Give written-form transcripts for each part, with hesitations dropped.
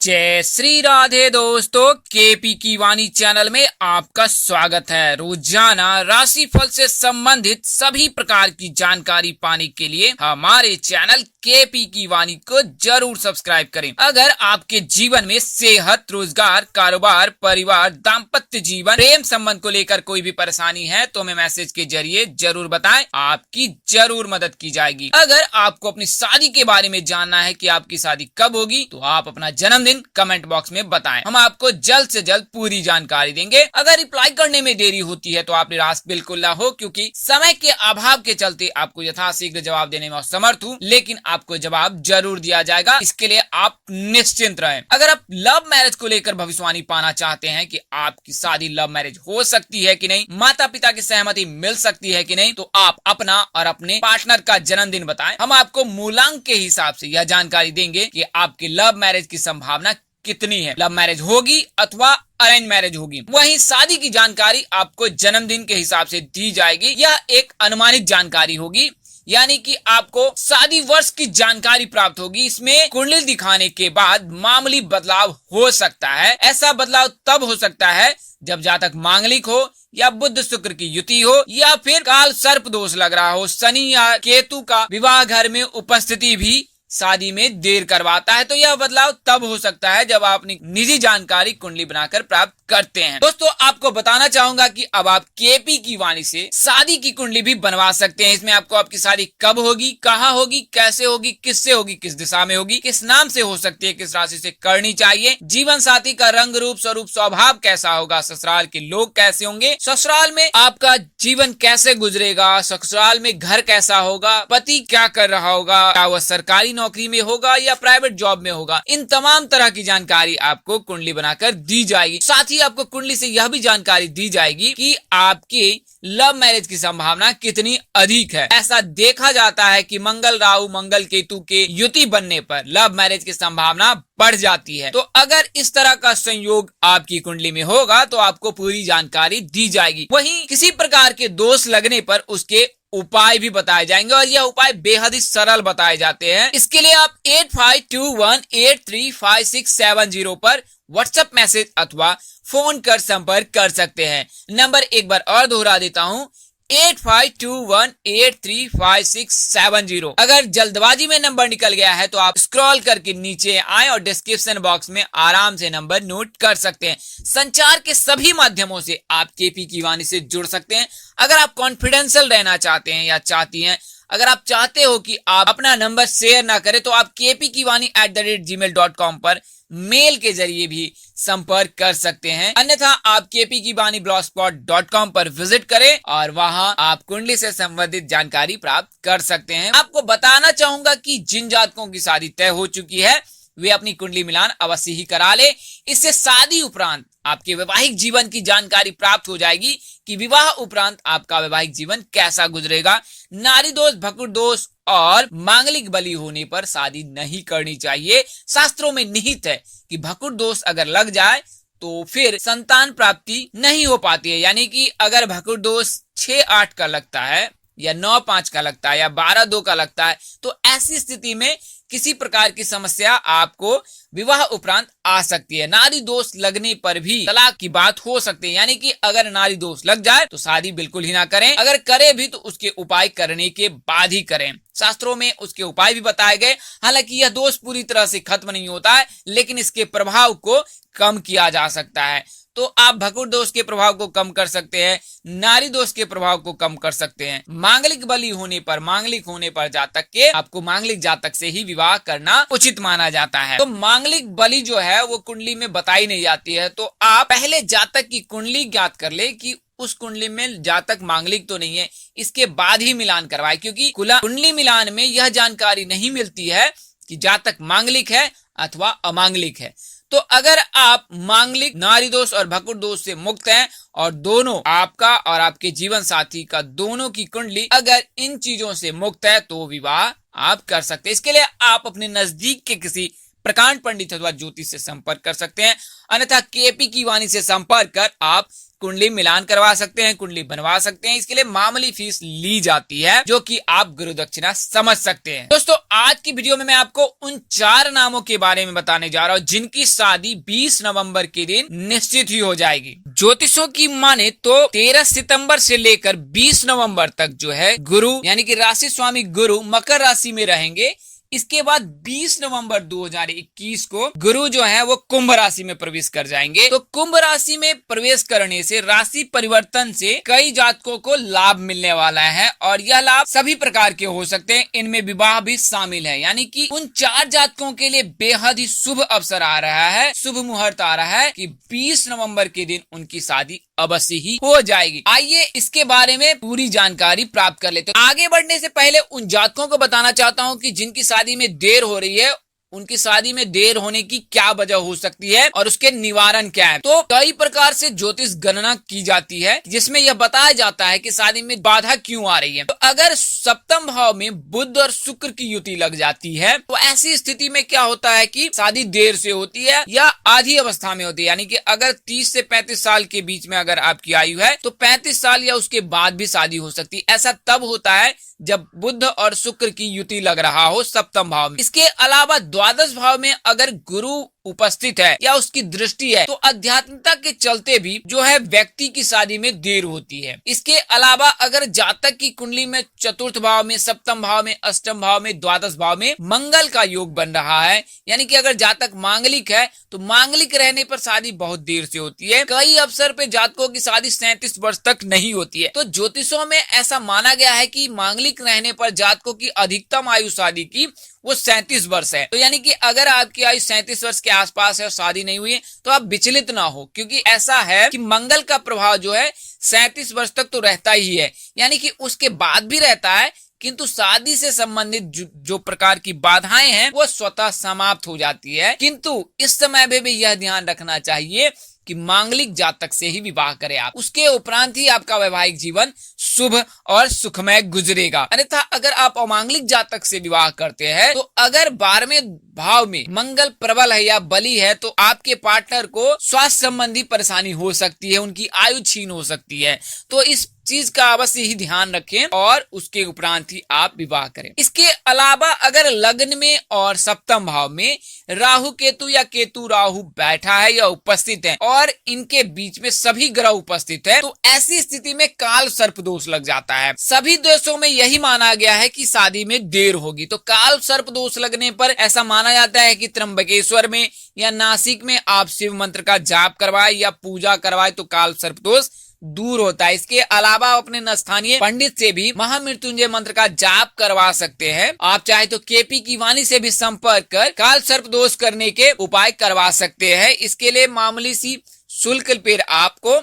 जय श्री राधे दोस्तों, केपी की वाणी चैनल में आपका स्वागत है। रोजाना राशिफल से संबंधित सभी प्रकार की जानकारी पाने के लिए हमारे चैनल केपी की वाणी को जरूर सब्सक्राइब करें। अगर आपके जीवन में सेहत, रोजगार, कारोबार, परिवार, दाम्पत्य जीवन, प्रेम संबंध को लेकर कोई भी परेशानी है तो हमें मैसेज के जरिए जरूर बताएं, आपकी जरूर मदद की जाएगी। अगर आपको अपनी शादी के बारे में जानना है कि आपकी शादी कब होगी तो आप अपना जन्मदिन कमेंट बॉक्स में बताएं, हम आपको जल्द से जल्द पूरी जानकारी देंगे। अगर रिप्लाई करने में देरी होती है तो आप निराश बिल्कुल ना हो, क्योंकि समय के अभाव के चलते आपको यथाशीघ्र जवाब देने में असमर्थ हूँ, लेकिन आपको जवाब जरूर दिया जाएगा। इसके लिए आप निश्चिंत रहें। अगर आप लव मैरिज को लेकर भविष्यवाणी पाना चाहते हैं कि आपकी शादी लव मैरिज हो सकती है कि नहीं, माता पिता की सहमति मिल सकती है कि नहीं, तो आप अपना और अपने पार्टनर का जन्मदिन बताएं। हम आपको मूलांक के हिसाब से यह जानकारी देंगे कि आपकी लव मैरिज की संभावना कितनी है, लव मैरिज होगी अथवा अरेंज मैरिज होगी। वहीं शादी की जानकारी आपको जन्मदिन के हिसाब से दी जाएगी। यह एक अनुमानित जानकारी होगी, यानी कि आपको शादी वर्ष की जानकारी प्राप्त होगी। इसमें कुंडली दिखाने के बाद मामूली बदलाव हो सकता है। ऐसा बदलाव तब हो सकता है जब जातक मांगलिक हो या बुध शुक्र की युति हो या फिर काल सर्प दोष लग रहा हो। शनि या केतु का विवाह घर में उपस्थिति भी शादी में देर करवाता है। तो यह बदलाव तब हो सकता है जब आप अपनी निजी जानकारी कुंडली बनाकर प्राप्त करते हैं। दोस्तों, आपको बताना चाहूंगा कि अब आप केपी की वाणी से शादी की कुंडली भी बनवा सकते हैं। इसमें आपको आपकी शादी कब होगी, कहाँ होगी, कैसे होगी, किससे होगी, किस दिशा में होगी, किस नाम से हो सकती है, किस राशि से करनी चाहिए, जीवन साथी का रंग रूप स्वरूप स्वभाव कैसा होगा, ससुराल के लोग कैसे होंगे, ससुराल में आपका जीवन कैसे गुजरेगा, ससुराल में घर कैसा होगा, पति क्या कर रहा होगा, क्या वह सरकारी नौकरी में होगा या प्राइवेट जॉब में होगा, इन तमाम तरह की जानकारी आपको कुंडली बनाकर दी जाएगी। साथ ही आपको कुंडली से यह भी जानकारी दी जाएगी कि आपके लव मैरिज की संभावना कितनी अधिक है। ऐसा देखा जाता है कि मंगल राहु मंगल केतु के युति बनने पर लव मैरिज की संभावना बढ़ जाती है। तो अगर इस तरह का संयोग आपकी कुंडली में होगा तो आपको पूरी जानकारी दी जाएगी। वहीं किसी प्रकार के दोष लगने पर उसके उपाय भी बताए जाएंगे और यह उपाय बेहद ही सरल बताए जाते हैं। इसके लिए आप 8521835670 पर व्हाट्सएप मैसेज अथवा फोन कर संपर्क कर सकते हैं। नंबर एक बार और दोहरा देता हूँ, 8521835670। अगर जल्दबाजी में नंबर निकल गया है तो आप स्क्रॉल करके नीचे आए और डिस्क्रिप्शन बॉक्स में आराम से नंबर नोट कर सकते हैं। संचार के सभी माध्यमों से आप केपी की वाणी से जुड़ सकते हैं। अगर आप कॉन्फिडेंशियल रहना चाहते हैं या चाहती हैं, अगर आप चाहते हो कि आप अपना नंबर शेयर ना करें तो आप kpkiwani@gmail.com पर मेल के जरिए भी संपर्क कर सकते हैं। अन्यथा आप kpkiwani.blogspot.com पर विजिट करें और वहां आप कुंडली से संबंधित जानकारी प्राप्त कर सकते हैं। आपको बताना चाहूंगा कि जिन जातकों की शादी तय हो चुकी है वे अपनी कुंडली मिलान अवश्य ही करा ले। इससे शादी उपरांत आपके वैवाहिक जीवन की जानकारी प्राप्त हो जाएगी कि विवाह उपरांत आपका वैवाहिक जीवन कैसा गुजरेगा। नारी दोष, भकुर दोष और मांगलिक बलि होने पर शादी नहीं करनी चाहिए। शास्त्रों में निहित है कि भकुर दोष अगर लग जाए तो फिर संतान प्राप्ति नहीं हो पाती है। यानी कि अगर भकुर दोष 6-8 का लगता है या 9-5 का लगता है या 12-2 का लगता है तो ऐसी स्थिति में किसी प्रकार की समस्या आपको विवाह उपरांत आ सकती है। नारी दोष लगने पर भी तलाक की बात हो सकती है। यानी कि अगर नारी दोष लग जाए तो शादी बिल्कुल ही ना करें। अगर करे भी तो उसके उपाय करने के बाद ही करें। शास्त्रों में उसके उपाय भी बताए गए। हालांकि यह दोष पूरी तरह से खत्म नहीं होता है, लेकिन इसके प्रभाव को कम किया जा सकता है। तो आप भकुर दोष के प्रभाव को कम कर सकते हैं, नारी दोष के प्रभाव को कम कर सकते हैं। मांगलिक बलि होने पर, मांगलिक होने पर जातक के आपको मांगलिक जातक से ही विवाह करना उचित माना जाता है। तो मांगलिक बलि जो है वो कुंडली में बताई नहीं जाती है। तो आप पहले जातक की कुंडली ज्ञात कर ले कि उस कुंडली में जातक मांगलिक तो नहीं है, इसके बाद ही मिलान करवाए, क्योंकि कुंडली मिलान में यह जानकारी नहीं मिलती है कि जातक मांगलिक है अथवा अमांगलिक है। तो अगर आप मांगलिक, नारी दोष और भकुर दोष से मुक्त हैं और दोनों आपका और आपके जीवन साथी का दोनों की कुंडली अगर इन चीजों से मुक्त है तो विवाह आप कर सकते हैं। इसके लिए आप अपने नजदीक के किसी प्रकांड पंडित अथवा ज्योतिष से संपर्क कर सकते हैं। अन्यथा केपी की वाणी से संपर्क कर आप कुंडली मिलान करवा सकते हैं, कुंडली बनवा सकते हैं। इसके लिए मामूली फीस ली जाती है, जो कि आप गुरु दक्षिणा समझ सकते हैं। दोस्तों, आज की वीडियो में मैं आपको उन 4 नामों के बारे में बताने जा रहा हूं जिनकी शादी 20 नवंबर के दिन निश्चित ही हो जाएगी। ज्योतिषों की माने तो 13 सितंबर से लेकर 20 नवंबर तक जो है गुरु यानी कि राशि स्वामी गुरु मकर राशि में रहेंगे। इसके बाद 20 नवंबर 2021 को गुरु जो है वो कुंभ राशि में प्रवेश कर जाएंगे। तो कुंभ राशि में प्रवेश करने से राशि परिवर्तन से कई जातकों को लाभ मिलने वाला है और यह लाभ सभी प्रकार के हो सकते हैं। इनमें विवाह भी शामिल है, यानी कि उन 4 जातकों के लिए बेहद ही शुभ अवसर आ रहा है, शुभ मुहूर्त आ रहा है कि 20 नवंबर के दिन उनकी शादी अवश्य ही हो जाएगी। आइए इसके बारे में पूरी जानकारी प्राप्त कर लेते हैं। आगे बढ़ने से पहले उन जातकों को बताना चाहता हूँ कि जिनकी शादी में देर हो रही है, उनकी शादी में देर होने की क्या वजह हो सकती है और उसके निवारण क्या है। तो कई प्रकार से ज्योतिष गणना की जाती है जिसमें यह बताया जाता है कि शादी में बाधा क्यों आ रही है। तो अगर सप्तम भाव में बुध और शुक्र की युति लग जाती है तो ऐसी स्थिति में क्या होता है कि शादी देर से होती है या आधी अवस्था में होती है। यानी कि अगर 30 से 35 साल के बीच में अगर आपकी आयु है तो 35 साल या उसके बाद भी शादी हो सकती है। ऐसा तब होता है जब बुध और शुक्र की युति लग रहा हो सप्तम भाव में। इसके अलावा द्वादश भाव में अगर गुरु उपस्थित है या उसकी दृष्टि है तो आध्यात्मिकता के चलते भी जो है व्यक्ति की शादी में देर होती है। इसके अलावा अगर जातक की कुंडली में चतुर्थ भाव में, सप्तम भाव में, अष्टम भाव में, द्वादश भाव में मंगल का योग बन रहा है, यानी कि अगर जातक मांगलिक है तो मांगलिक रहने पर शादी बहुत देर से होती है। कई अवसर पे जातकों की शादी 37 वर्ष तक नहीं होती है। तो ज्योतिषों में ऐसा माना गया है कि मांगलिक रहने पर जातकों की अधिकतम आयु शादी की वो 37 वर्ष है। तो यानी कि अगर आपकी आयु 37 वर्ष के आसपास है और शादी नहीं हुई है तो आप विचलित ना हो, क्योंकि ऐसा है कि मंगल का प्रभाव जो है 37 वर्ष तक तो रहता ही है, यानी कि उसके बाद भी रहता है, किंतु शादी से संबंधित जो प्रकार की बाधाएं हैं वो स्वतः समाप्त हो जाती है। किंतु इस समय में भी यह ध्यान रखना चाहिए कि मांगलिक जातक से ही विवाह करें आप, उसके उपरांत ही आपका वैवाहिक जीवन शुभ और सुखमय गुजरेगा। अन्यथा अगर आप अमांगलिक जातक से विवाह करते हैं तो अगर 12वें भाव में मंगल प्रबल है या बली है तो आपके पार्टनर को स्वास्थ्य संबंधी परेशानी हो सकती है, उनकी आयु छीन हो सकती है। तो इस चीज का अवश्य ही ध्यान रखें और उसके उपरांत ही आप विवाह करें। इसके अलावा अगर लग्न में और सप्तम भाव में राहु केतु या केतु राहु बैठा है या उपस्थित है और इनके बीच में सभी ग्रह उपस्थित है तो ऐसी स्थिति में काल सर्प दोष लग जाता है। सभी देशों में यही माना गया है कि शादी में देर होगी। तो काल सर्प दोष लगने पर ऐसा माना जाता है कि त्र्यंबकेश्वर में या नासिक में आप शिव मंत्र का जाप करवाए या पूजा करवाए तो काल सर्प दोष दूर होता है। इसके अलावा अपने स्थानीय पंडित से भी महामृत्युंजय मंत्र का जाप करवा सकते हैं। आप चाहे तो केपी की वाणी से भी संपर्क कर काल सर्प दोष करने के उपाय करवा सकते हैं। इसके लिए मामूली सी शुल्क पर आपको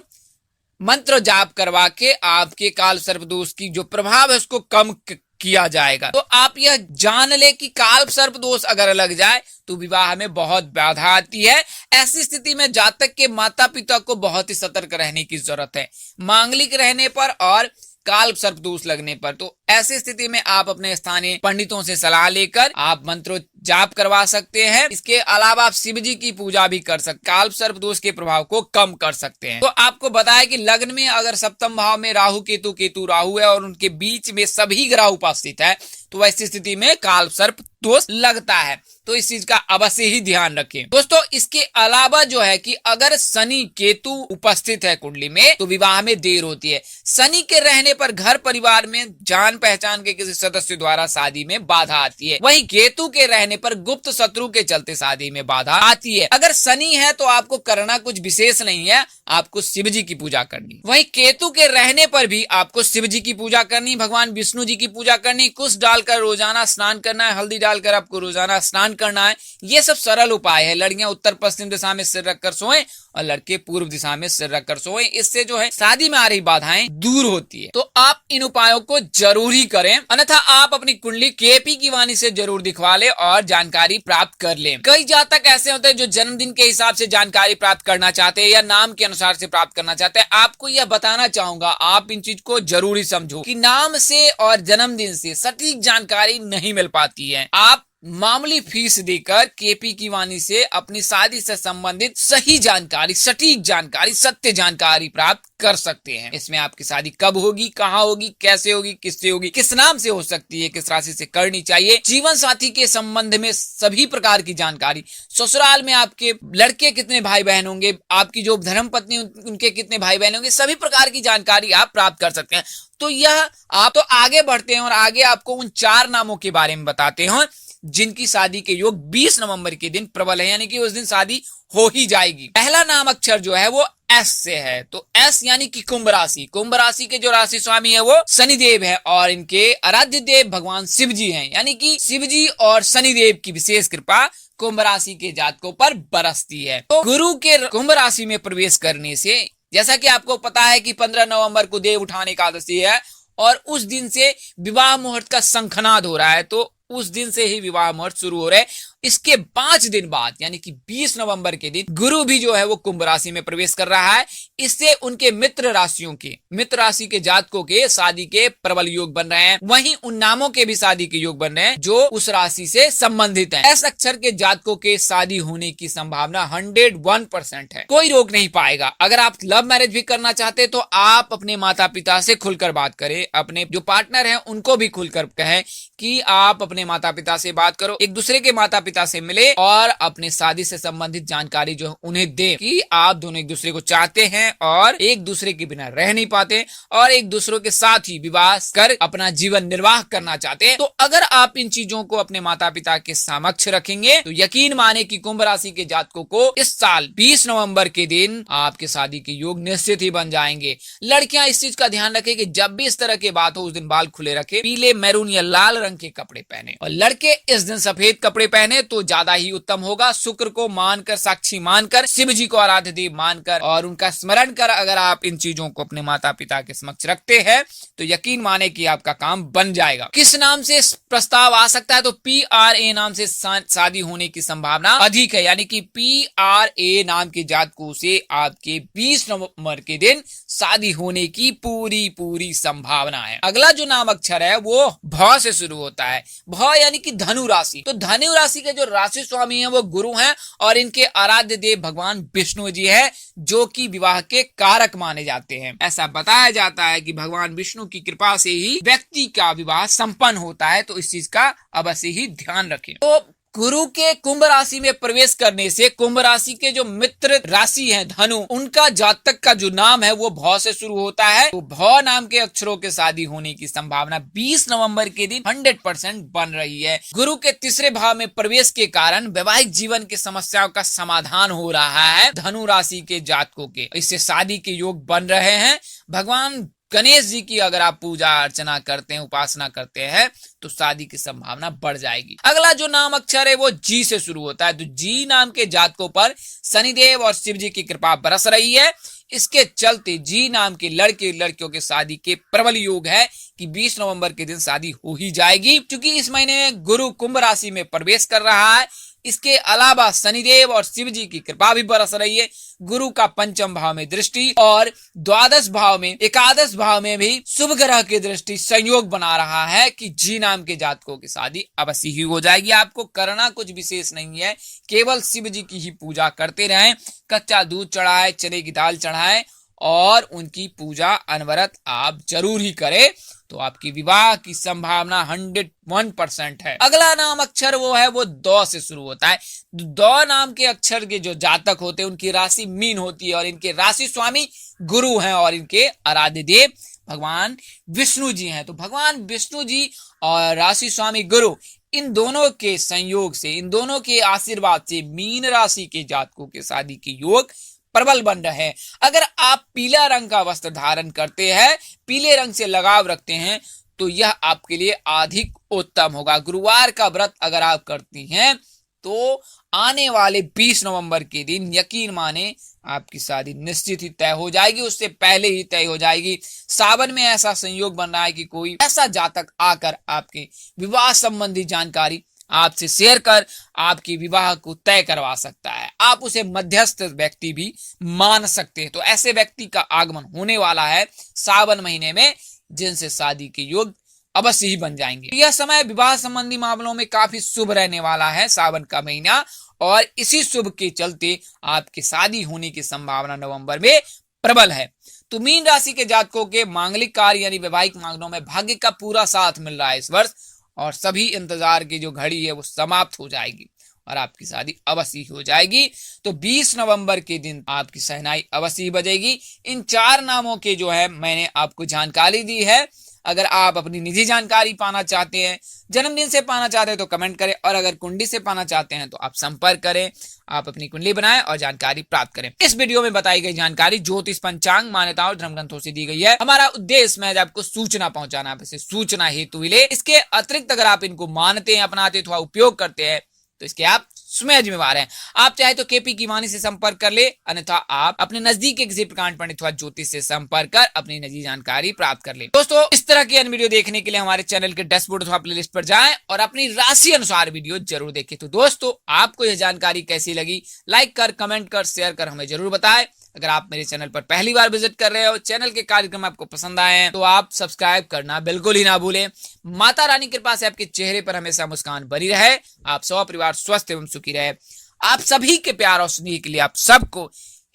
मंत्र जाप करवा के आपके काल सर्प दोष की जो प्रभाव है उसको कम किया जाएगा। तो आप यह जान ले कि काल सर्प दोष अगर लग जाए तो विवाह में बहुत बाधा आती है। ऐसी स्थिति में जातक के माता पिता को बहुत ही सतर्क रहने की जरूरत है, मांगलिक रहने पर और काल सर्प दोष लगने पर। तो ऐसी स्थिति में आप अपने स्थानीय पंडितों से सलाह लेकर आप मंत्रो जाप करवा सकते हैं। इसके अलावा आप शिव जी की पूजा भी कर सकते, काल सर्प दोष के प्रभाव को कम कर सकते हैं। तो आपको बताया कि लग्न में अगर सप्तम भाव में राहु केतु राहु है और उनके बीच में सभी ग्रह उपस्थित है तो ऐसी स्थिति में काल सर्प दोष लगता है। तो इस चीज का अवश्य ही ध्यान रखें। दोस्तों, इसके अलावा जो है कि अगर शनि केतु उपस्थित है कुंडली में तो विवाह में देर होती है। शनि के रहने पर घर परिवार में जान पहचान के किसी सदस्य द्वारा शादी में बाधा आती है। वहीं केतु के रहने पर गुप्त शत्रु के चलते शादी में बाधा आती है। अगर शनि है तो आपको करना कुछ विशेष नहीं है, आपको शिव जी की पूजा करनी। वहीं केतु के रहने पर भी आपको शिव जी की पूजा करनी, भगवान विष्णु जी की पूजा करनी, कुश डालकर रोजाना स्नान करना है, हल्दी डालकर आपको रोजाना स्नान करना है। ये सब सरल उपाय है। लड़कियां उत्तर पश्चिम दिशा में सिर रखकर सोएं और लड़के पूर्व दिशा में सिर रखकर सोएं। इससे जो है शादी में आ रही बाधाएं दूर होती है। तो आप इन उपायों को जरूरी करें, अन्यथा आप अपनी कुंडली केपी की वाणी से जरूर दिखवा ले और जानकारी प्राप्त कर लें। कई जातक ऐसे होते हैं जो जन्मदिन के हिसाब से जानकारी प्राप्त करना चाहते हैं या नाम के अनुसार से प्राप्त करना चाहते हैं। आपको यह बताना चाहूंगा, आप इन चीज को जरूरी समझो कि नाम से और जन्मदिन से सटीक जानकारी नहीं मिल पाती है। आप मामूली फीस देकर केपी की वाणी से अपनी शादी से संबंधित सही जानकारी, सटीक जानकारी, सत्य जानकारी प्राप्त कर सकते हैं। इसमें आपकी शादी कब होगी, कहाँ होगी, कैसे होगी, किससे होगी, किस नाम से हो सकती है, किस राशि से करनी चाहिए, जीवन साथी के संबंध में सभी प्रकार की जानकारी, ससुराल में आपके लड़के कितने भाई बहन होंगे, आपकी जो धर्मपत्नी उनके कितने भाई बहन होंगे, सभी प्रकार की जानकारी आप प्राप्त कर सकते हैं। तो यह आप तो आगे बढ़ते हैं और आगे आपको उन 4 नामों के बारे में बताते हैं जिनकी शादी के योग 20 नवंबर के दिन प्रबल है, यानी कि उस दिन शादी हो ही जाएगी। पहला नाम अक्षर जो है वो एस से है, तो एस यानी कि कुंभ राशि। कुंभ राशि के जो राशि स्वामी है वो शनिदेव है और इनके आराध्य देव भगवान शिव जी हैं, यानी कि शिव जी और शनिदेव की विशेष कृपा कुंभ राशि के जातकों पर बरसती है। तो गुरु के कुंभ राशि में प्रवेश करने से, जैसा कि आपको पता है कि 15 नवंबर को देव उठान एकादशी है और उस दिन से विवाह मुहूर्त का शंखनाद हो रहा है, तो उस दिन से ही विवाह मुहूर्त शुरू हो रहे हैं। इसके 5 दिन बाद यानी कि 20 नवंबर के दिन गुरु भी जो है वो कुंभ राशि में प्रवेश कर रहा है। इससे उनके मित्र राशि के जातकों के शादी के प्रबल योग बन रहे हैं, वहीं उन नामों के भी शादी के योग बन रहे हैं जो उस राशि से संबंधित हैं। एस अक्षर के जातकों के शादी होने की संभावना 101% है, कोई रोक नहीं पाएगा। अगर आप लव मैरिज भी करना चाहते हैं तो आप अपने माता पिता से खुलकर बात करें, अपने जो पार्टनर है उनको भी खुलकर कहें कि आप अपने माता पिता से बात करो, एक दूसरे के माता पिता से मिले और अपने शादी से संबंधित जानकारी जो उन्हें दे कि आप दोनों एक दूसरे को चाहते हैं और एक दूसरे के बिना रह नहीं पाते और एक दूसरे के साथ ही विवाह कर अपना जीवन निर्वाह करना चाहते हैं। तो अगर आप इन चीजों को अपने माता पिता के समक्ष रखेंगे तो यकीन माने कि कुंभ राशि के जातकों को इस साल 20 नवंबर के दिन आपके शादी के योग निश्चित ही बन जाएंगे। लड़कियां इस चीज का ध्यान रखें कि जब भी इस तरह की बात हो उस दिन बाल खुले रखे, पीले, मैरून या लाल रंग के कपड़े पहने और लड़के इस दिन सफेद कपड़े पहने तो ज्यादा ही उत्तम होगा। शुक्र को मानकर, साक्षी मानकर, शिव जी को आराध्य देव मानकर और उनका स्मरण कर अगर आप इन चीजों को अपने माता पिता के समक्ष रखते हैं तो यकीन माने कि आपका काम बन जाएगा। किस नाम से प्रस्ताव आ सकता है, तो PRA नाम से शादी होने की संभावना अधिक है, यानी कि PRA नाम के जातकों से आपके 20 नवंबर के दिन शादी होने की पूरी संभावना है। अगला जो नाम अक्षर है वो भ से शुरू होता है। भ यानी कि धनु राशि। तो धनु राशि के जो राशि स्वामी हैं वो गुरु हैं और इनके आराध्य देव भगवान विष्णु जी है जो कि विवाह के कारक माने जाते हैं। ऐसा बताया जाता है कि भगवान विष्णु की कृपा से ही व्यक्ति का विवाह संपन्न होता है, तो इस चीज का अवश्य ही ध्यान रखें। तो गुरु के कुंभ राशि में प्रवेश करने से कुंभ राशि के जो मित्र राशि हैं धनु, उनका जातक का जो नाम है वो भ से शुरू होता है। तो भ नाम के अक्षरों के शादी होने की संभावना 20 नवंबर के दिन 100% बन रही है। गुरु के तीसरे भाव में प्रवेश के कारण वैवाहिक जीवन की समस्याओं का समाधान हो रहा है धनु राशि के जातकों के, इससे शादी के योग बन रहे हैं। भगवान गणेश जी की अगर आप पूजा अर्चना करते हैं, उपासना करते हैं तो शादी की संभावना बढ़ जाएगी। अगला जो नाम अक्षर है वो जी से शुरू होता है। तो जी नाम के जातकों पर शनिदेव और शिव जी की कृपा बरस रही है। इसके चलते जी नाम के लड़के लड़कियों के शादी के प्रबल योग है कि 20 नवंबर के दिन शादी हो ही जाएगी, क्योंकि इस महीने गुरु कुंभ राशि में प्रवेश कर रहा है। इसके अलावा शनिदेव और शिव जी की कृपा भी बरस रही है। गुरु का पंचम भाव में दृष्टि और द्वादश भाव में, एकादश भाव में भी शुभ ग्रह की दृष्टि संयोग बना रहा है कि जी नाम के जातकों की शादी अवश्य ही हो जाएगी। आपको करना कुछ विशेष नहीं है, केवल शिव जी की ही पूजा करते रहें, कच्चा दूध चढ़ाए, चने की दाल चढ़ाए और उनकी पूजा अनवरत आप जरूर ही करें, तो आपकी विवाह की संभावना 101% है। अगला नाम अक्षर वो है वो द से शुरू होता है। द नाम के अक्षर के जो जातक होते हैं उनकी राशि मीन होती है और इनके राशि स्वामी गुरु हैं और इनके आराध्य देव भगवान विष्णु जी हैं। तो भगवान विष्णु जी और राशि स्वामी गुरु, इन दोनों के संयोग से, इन दोनों के आशीर्वाद से मीन राशि के जातकों के शादी के योग प्रबल बन रहे हैं। अगर आप पीला रंग का वस्त्र धारण करते हैं, पीले रंग से लगाव रखते हैं, तो यह आपके लिए अधिक उत्तम होगा। गुरुवार का व्रत अगर आप करती हैं तो आने वाले 20 नवंबर के दिन यकीन माने आपकी शादी निश्चित ही तय हो जाएगी, उससे पहले ही तय हो जाएगी। सावन में ऐसा संयोग बन रहा है कि कोई ऐसा जातक आकर आपके विवाह संबंधी जानकारी आपसे शेयर कर आपके विवाह को तय करवा सकता है। आप उसे मध्यस्थ व्यक्ति भी मान सकते हैं। तो ऐसे व्यक्ति का आगमन होने वाला है सावन महीने में, जिनसे शादी के योग अवश्य ही बन जाएंगे। यह समय विवाह संबंधी मामलों में काफी शुभ रहने वाला है, सावन का महीना, और इसी शुभ के चलते आपकी शादी होने की संभावना नवंबर में प्रबल है। तो मीन राशि के जातकों के मांगलिक कार्य यानी वैवाहिक मांगनों में भाग्य का पूरा साथ मिल रहा है इस वर्ष, और सभी इंतजार की जो घड़ी है वो समाप्त हो जाएगी और आपकी शादी अवश्य हो जाएगी। तो 20 नवंबर के दिन आपकी शहनाई अवश्य बजेगी। इन 4 नामों के जो है मैंने आपको जानकारी दी है। अगर आप अपनी निजी जानकारी पाना चाहते हैं, जन्मदिन से पाना चाहते हैं तो कमेंट करें, और अगर कुंडली से पाना चाहते हैं तो आप संपर्क करें। आप अपनी कुंडली बनाएं और जानकारी प्राप्त करें। इस वीडियो में बताई गई जानकारी ज्योतिष, पंचांग, मान्यताओं और धर्म ग्रंथों से दी गई है। हमारा उद्देश्य महज आपको सूचना पहुंचाना, आप इसे सूचना हेतु मिले। इसके अतिरिक्त अगर आप इनको मानते हैं, अपनाते अथवा उपयोग करते हैं तो इसके आप स्वयं जिम्मेवार हैं। आप चाहे तो केपी की वाणी से संपर्क कर ले, अन्यथा आप अपने नजदीक के किसी प्रकांड पंडित अथवा ज्योतिष से संपर्क कर अपनी निजी जानकारी प्राप्त कर ले। दोस्तों, इस तरह की अन्य वीडियो देखने के लिए हमारे चैनल के डैशबोर्ड अथवा प्लेलिस्ट पर जाएं और अपनी राशि अनुसार वीडियो जरूर देखें। तो दोस्तों, आपको यह जानकारी कैसी लगी, लाइक कर, कमेंट कर, शेयर कर हमें जरूर बताएं। अगर आप मेरे चैनल पर पहली बार विजिट कर रहे हो, चैनल के कार्यक्रम आपको पसंद आए हैं, तो आप सब्सक्राइब करना बिल्कुल ही ना भूलें। माता रानी की कृपा से आपके चेहरे पर हमेशा मुस्कान बनी रहे, आप सब परिवार स्वस्थ एवं सुखी रहे। आप सभी के प्यार और स्नेह के लिए आप सबको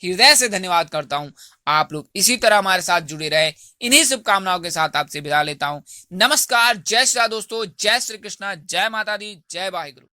हृदय से धन्यवाद करता हूं। आप लोग इसी तरह हमारे साथ जुड़े रहे, इन्हीं शुभकामनाओं के साथ आपसे विदा लेता हूं। नमस्कार, जय श्री राम दोस्तों, जय श्री कृष्णा, जय माता दी, जय वाहिगुरु।